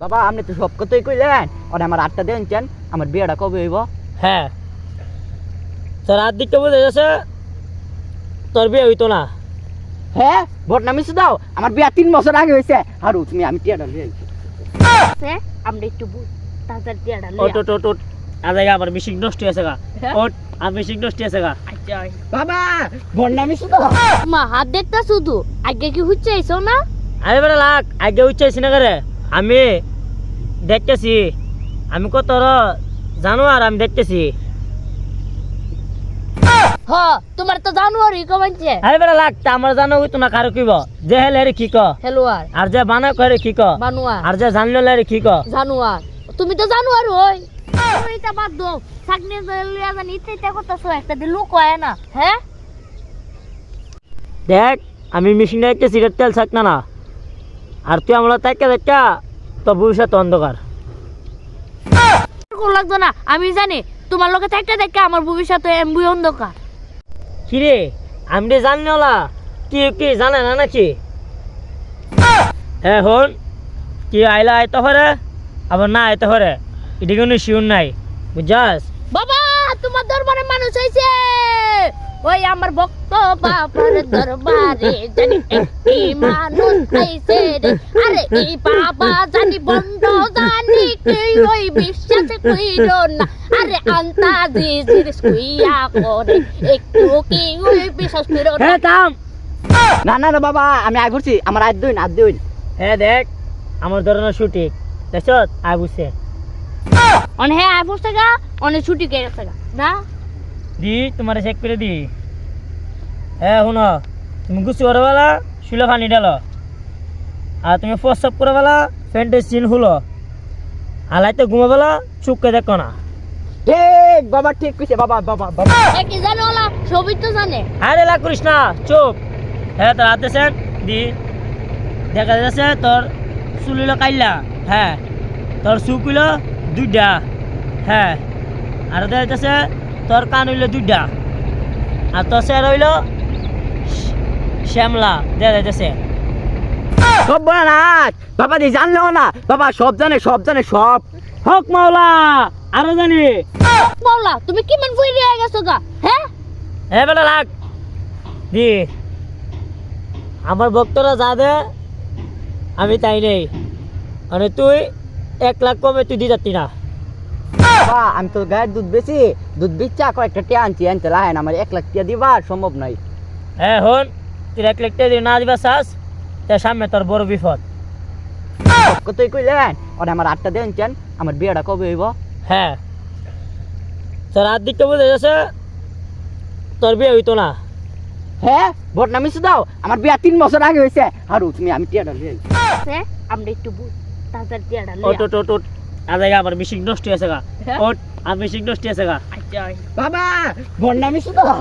বাবা আপনি তো সব কথাই কইলেন আর আমার 8টা দেনছেন আমার বিয়েটা কবে হইব? হ্যাঁ তোর রাত দিকটা বুঝে যাচ্ছে তোর বিয়ে হইতো না। হ্যাঁ ভোট নামিছ দাও আমার বিয়া 3 বছর আগে হয়েছে আর তুমি আমি টিয়াটা লই আইছি। আমরা একটু তাড়াতাড়ি টিয়াটা ওট ওট ওট ওট আজ আমার মিশিং নষ্ট হয়েছে গা। ওট আর মিশিং নষ্ট হয়েছে গা। আচ্ছা বাবা ভোট নামিছ দাও। মা হাত দেখতা শুধু আগে কি হচ্ছে আইছো না? আরে বেটা লাগ আগে উচ্চাইছি না করে আমি দেখতেছি আমি কত জানো আর আমি দেখতেছি। হ তোমার তো জানুয়ারি কমাইছে আরে বেটা লাগ তা আমার জানো হইতো না কারো কিব যে হেলে রে কি ক হেলোয়ার আর যে বানা করে কি ক বানুয়া আর যে জানলে রে কি ক জানুয়ার তুমি তো জানুয়ার হই এটা বাদ দাও সাকনে লিয়া জানি ইতে করতেছো একটা দিন লোক হয় না হ্যাঁ দেখ আমি মেশিনে একটা সিগারেট তেল থাক না আর তুই আমরা তাকে দেখা তো ভবিষ্যৎ অন্ধকার। কোন লাগতো না আমি জানি তোমার লোকে থাকতে দেখে আমার ভবিষ্যতে এমবি অন্ধকার। কিরে আমি রে জানি না কি কি জানে না নাকি? হ্যাঁ হন কি আইলা আইতে পারে আবার না আইতে পারে এটি কোনো শিউর নাই বুঝছাস। বাবা তোমার দরবারে মানুষ হইছে ওই আমার ভক্ত বাবার দরবারে জানি একটি মানুষ আইছে রে আরে এই বাবা জানি বন্ধ জানি কেই ওই বিশ্বাস কইল না আরে আন্তা জিজির কুইয়া করে একটু কি ওই বিশ্বাস কইল না। হ্যাঁ থাম। না না না বাবা আমি আই করছি আমার আই দিন। হ্যাঁ দেখ আমার ধরনের শুটিং দেখছ আই বুঝছে অনে হ্যাঁ আই বসে গা অনে ছুটি কে গেছে গা না দি তোমার চেক করে দি। হ্যাঁ শুনো তুমি গুছি করবেলা শুলে পানি ঢালো আর তুমি প্রস্রাব করবেলা প্যান্টের চিন হুলো হালাইতে ঘুমাবেলা চুপকে দেখো না। ঠিক বাবা ঠিক কইছে বাবা বাবা বাবা কি জানো ওলা সবই তো জানে আরে লা করিস না চুপ। হ্যাঁ তোর হাতে সেন দি দেখা যাচ্ছে তোর চুলিল কাইলা হ্যাঁ তোর চুক হইল 2টা হ্যাঁ আর দেখা যাচ্ছে তোর কান হইল 2টা আর তোর চেয়ার হইল শ্যামলা দেখা যাচ্ছে। সব বলে না বাবা দি জানলেও না বাবা সব জানে সব। হক মাওলা আরো জানি। মাওলা তুমি কি মন কই রিয়া গেছো গা হ্যাঁ হ্যাঁ বেলা রাখ দি আমার ভক্তরা যা দে আমি তাই নেই মানে তুই 1 লাখ কমে তুই দিয়ে যাচ্ছি না। বাবা আমি তো গায়ের দুধ বেচা কয়েকটা টিয়া আনতে লাহেন আমার 1 লাখ টিয়া দিবা সম্ভব নয়। হ্যাঁ হন তুই 1 লাখ টাকা দিয়ে না দিবা চাস তার সামনে তোর বড় বিপদ। কতই কইলেন আর আমার 8টা দেনছেন আমার বিয়েটা কবে হইব? হ্যাঁ তোর রাত দিকটা বুঝে যাচ্ছে তোর বিয়ে হইতো না। হ্যাঁ ভোট নামিছ দাও আমার বিয়া 3 বছর আগে হয়েছে আর তুমি আমি টিয়াটা লই আইছি। আমরা একটু তাড়াতাড়ি টিয়াটা ওট ওট ওট ওট আজ আমার মিশিং নষ্ট হয়েছে গা। ওট আর মিশিং নষ্ট হয়েছে গা। আচ্ছা বাবা ভোট নামিছ দাও।